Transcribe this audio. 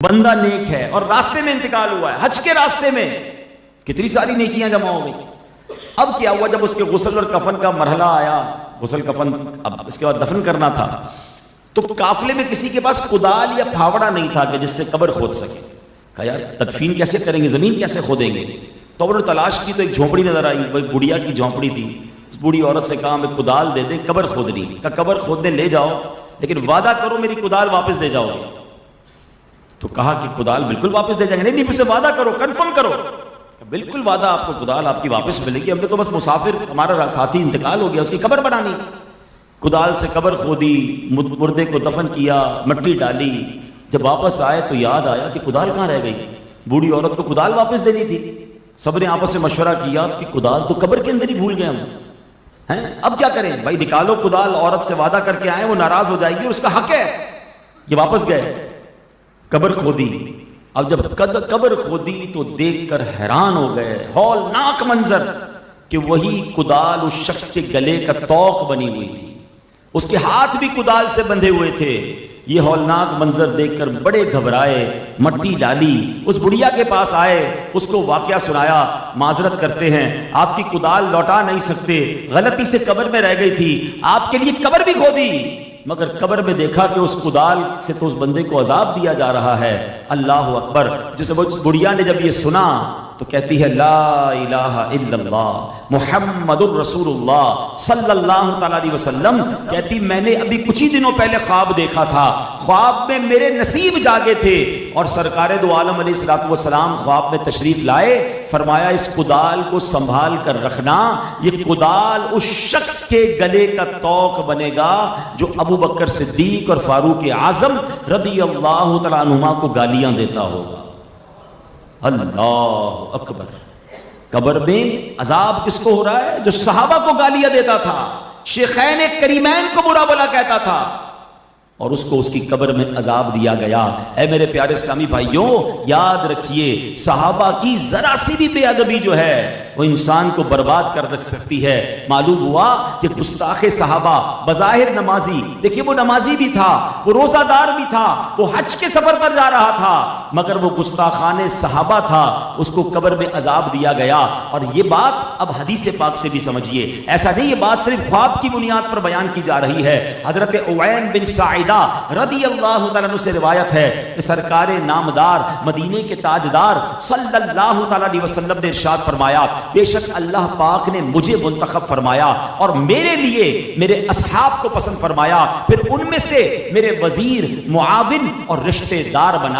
بندہ نیک ہے اور راستے میں انتقال ہوا ہے، حج کے راستے میں کتنی ساری نیکیاں جمع ہو گئی. اب کیا ہوا، جب اس کے غسل اور کفن کا مرحلہ آیا، غسل کفن اب اس کے بعد دفن کرنا تھا، تو قافلے میں کسی کے پاس کدال یا پھاوڑا نہیں تھا کہ جس سے قبر کھود سکے. کہا یار تدفین کیسے کریں گے، زمین کیسے کھودیں گے؟ تو انہوں نے تلاش کی تو ایک جھونپڑی نظر آئی، وہ ایک بڑھیا کی جھونپڑی تھی. اس بوڑھی عورت سے کہا ہمیں کدال دے دیں، قبر کھودنی. کہا قبر کھودنے لے جاؤ لیکن وعدہ کرو میری کدال واپس دے جاؤ گے. تو کہا کہ کدال بالکل واپس دے جائیں گے. نہیں مجھ سے وعدہ کرو، کنفرم کرو. بالکل وعدہ، آپ کو کدال آپ کی واپس ملے گی. ہم نے تو بس مسافر، ہمارا ساتھی انتقال ہو گیا، اس کی قبر بنانی. کدال سے قبر کھودی، مردے کو دفن کیا، مٹی ڈالی. جب واپس آئے تو یاد آیا کہ کدال کہاں رہ گئی. بوڑھی عورت کو کدال واپس دینی تھی. سب نے آپس میں مشورہ کیا کہ کدال تو قبر کے اندر ہی بھول گئے ہم ہیں، اب کیا کریں بھائی؟ نکالو کدال. عورت سے وعدہ کر کے آئے، وہ ناراض ہو جائے گی، اس کا حق ہے. یہ واپس گئے، قبر کھودی. اب جب قبر کھودی تو دیکھ کر حیران ہو گئے، ہولناک منظر کہ وہی کدال اس شخص کے گلے کا توق بنی ہوئی تھی، اس کے ہاتھ بھی کدال سے بندھے ہوئے تھے. یہ ہولناک منظر دیکھ کر بڑے گھبرائے، مٹی ڈالی، اس بڑھیا کے پاس آئے، اس کو واقعہ سنایا. معذرت کرتے ہیں، آپ کی کدال لوٹا نہیں سکتے، غلطی سے قبر میں رہ گئی تھی، آپ کے لیے قبر بھی کھودی. مگر قبر میں دیکھا کہ اس کدال سے تو اس بندے کو عذاب دیا جا رہا ہے. اللہ اکبر. جسے وہ بڑھیا نے جب یہ سنا تو کہتی ہے لا الہ الا اللہ محمد الرسول اللہ صلی اللہ تعالی علیہ وسلم. کہتی میں نے ابھی کچھ ہی دنوں پہلے خواب دیکھا تھا، خواب میں میرے نصیب جاگے تھے اور سرکار دو عالم علیہ الصلوۃ والسلام خواب میں تشریف لائے. فرمایا اس کدال کو سنبھال کر رکھنا، یہ کدال اس شخص کے گلے کا توق بنے گا جو ابو بکر صدیق اور فاروق اعظم رضی اللہ تعالیٰ عنہما کو گالیاں دیتا ہوگا. اللہ اکبر. قبر میں عذاب کس کو ہو رہا ہے؟ جو صحابہ کو گالیاں دیتا تھا، شیخین کریمین کو برا بلا کہتا تھا، اور اس کو اس کی قبر میں عذاب دیا گیا. اے میرے پیارے اسلامی بھائیوں، یاد رکھیے صحابہ کی ذرا سی بھی بے ادبی جو ہے وہ انسان کو برباد کر سکتی ہے. معلوم ہوا کہ گستاخ صحابہ بظاہر نمازی، دیکھیے وہ نمازی بھی تھا، وہ روزہ دار بھی تھا، وہ حج کے سفر پر جا رہا تھا، مگر وہ گستاخان صحابہ تھا، اس کو قبر میں عذاب دیا گیا. اور یہ بات اب حدیث پاک سے بھی سمجھیے، ایسا نہیں یہ بات صرف خواب کی بنیاد پر بیان کی جا رہی ہے. حضرت اوین بن سعیدہ رضی اللہ تعالیٰ عنہ سے روایت ہے کہ سرکار نامدار مدینے کے تاجدار صلی اللہ تعالیٰ علیہ وسلم نے ارشاد فرمایا، بے شک اللہ پاک نے مجھے منتخب فرمایا اور میرے لیے میرے اصحاب کو پسند فرمایا، پھر ان میں سے میرے وزیر، معاون اور رشتہ دار بنائے.